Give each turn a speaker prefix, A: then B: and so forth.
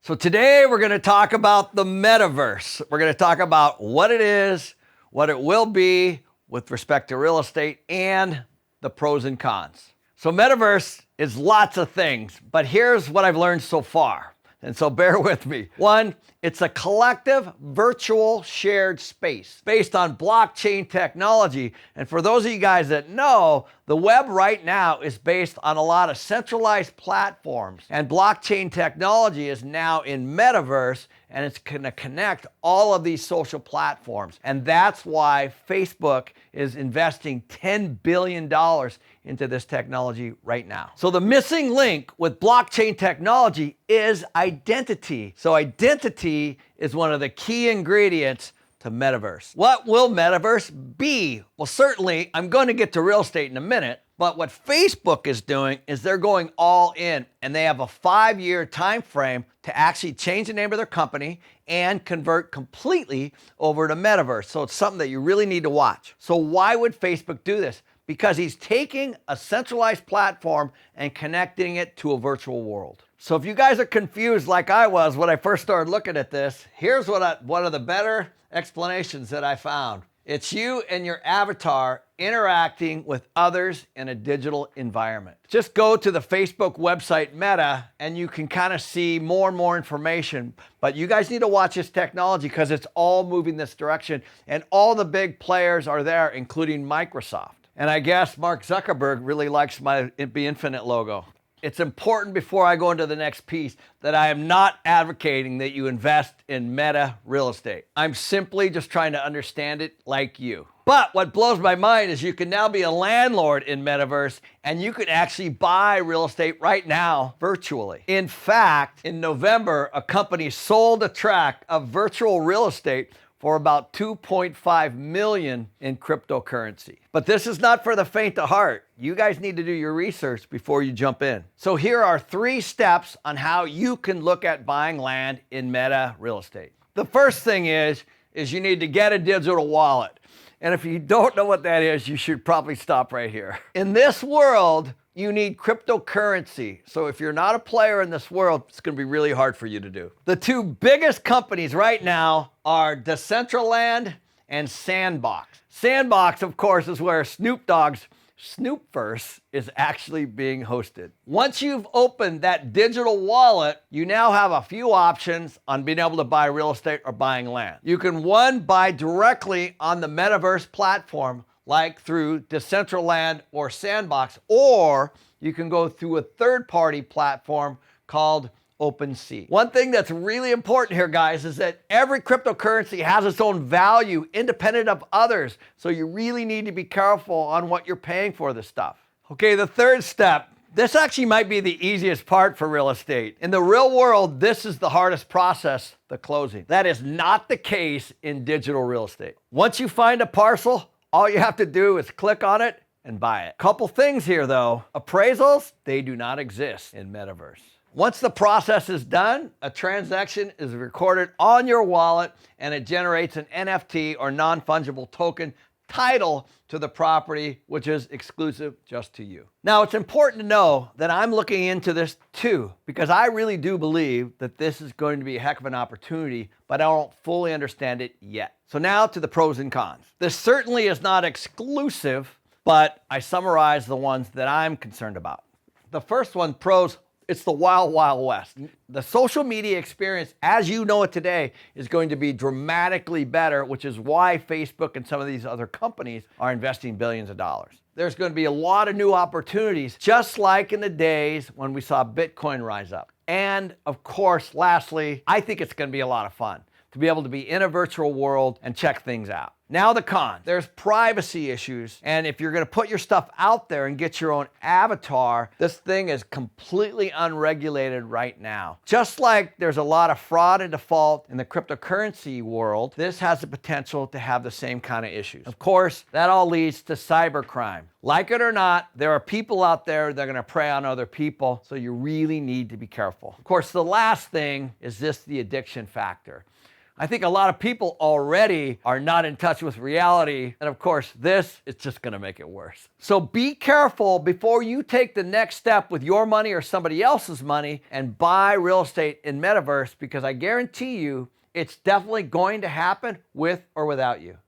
A: So today we're going to talk about the metaverse. We're going to talk about what it is, what it will be with respect to real estate, and the pros and cons. So metaverse is lots of things, but here's what I've learned so far. And so bear with me. One, it's a collective virtual shared space based on blockchain technology. And for those of you guys that know, the web right now is based on a lot of centralized platforms. And blockchain technology is now in metaverse, and it's going to connect all of these social platforms. And that's why Facebook is investing $10 billion into this technology right now. So the missing link with blockchain technology is identity. So identity is one of the key ingredients to metaverse. What will metaverse be? Well, certainly I'm going to get to real estate in a minute, but what Facebook is doing is they're going all in, and they have a 5-year time frame to actually change the name of their company and convert completely over to metaverse. So it's something that you really need to watch. So why would Facebook do this? Because he's taking a centralized platform and connecting it to a virtual world. So if you guys are confused like I was when I first started looking at this, here's one of the better explanations that I found. It's you and your avatar interacting with others in a digital environment. Just go to the Facebook website Meta and you can kind of see more and more information. But you guys need to watch this technology because it's all moving this direction. And all the big players are there, including Microsoft. And I guess Mark Zuckerberg really likes my Be Infinite logo. It's important before I go into the next piece that I am not advocating that you invest in meta real estate. I'm simply just trying to understand it like you. But what blows my mind is you can now be a landlord in metaverse and you can actually buy real estate right now virtually. In fact, in November, a company sold a tract of virtual real estate for about $2.5 million in cryptocurrency. But this is not for the faint of heart. You guys need to do your research before you jump in. So here are 3 steps on how you can look at buying land in meta real estate. The first thing is you need to get a digital wallet. And if you don't know what that is, you should probably stop right here. In this world, you need cryptocurrency. So if you're not a player in this world, it's going to be really hard for you to do. The 2 biggest companies right now are Decentraland and Sandbox. Sandbox, of course, is where Snoop Dogg's Snoopverse is actually being hosted. Once you've opened that digital wallet, you now have a few options on being able to buy real estate or buying land. You can, 1, buy directly on the Metaverse platform, like through Decentraland or Sandbox, or you can go through a third-party platform called OpenSea. One thing that's really important here, guys, is that every cryptocurrency has its own value independent of others. So you really need to be careful on what you're paying for this stuff. Okay, the third step. This actually might be the easiest part for real estate. In the real world, this is the hardest process, the closing. That is not the case in digital real estate. Once you find a parcel, all you have to do is click on it and buy it. Couple things here though. Appraisals, they do not exist in metaverse. Once the process is done, a transaction is recorded on your wallet and it generates an NFT or non-fungible token title to the property, which is exclusive just to you. Now, it's important to know that I'm looking into this too, because I really do believe that this is going to be a heck of an opportunity, but I don't fully understand it yet. So now to the pros and cons. This certainly is not exclusive, but I summarize the ones that I'm concerned about. The first one, pros. It's the wild, wild west. The social media experience, as you know it today, is going to be dramatically better, which is why Facebook and some of these other companies are investing billions of dollars. There's going to be a lot of new opportunities, just like in the days when we saw Bitcoin rise up. And of course, lastly, I think it's going to be a lot of fun to be able to be in a virtual world and check things out. Now the con. There's privacy issues, and if you're going to put your stuff out there and get your own avatar, this thing is completely unregulated right now. Just like there's a lot of fraud and default in the cryptocurrency world, this has the potential to have the same kind of issues. Of course, that all leads to cybercrime. Like it or not, there are people out there that are going to prey on other people, so you really need to be careful. Of course, the last thing is the addiction factor. I think a lot of people already are not in touch with reality. And of course, this is just going to make it worse. So be careful before you take the next step with your money or somebody else's money and buy real estate in Metaverse, because I guarantee you it's definitely going to happen with or without you.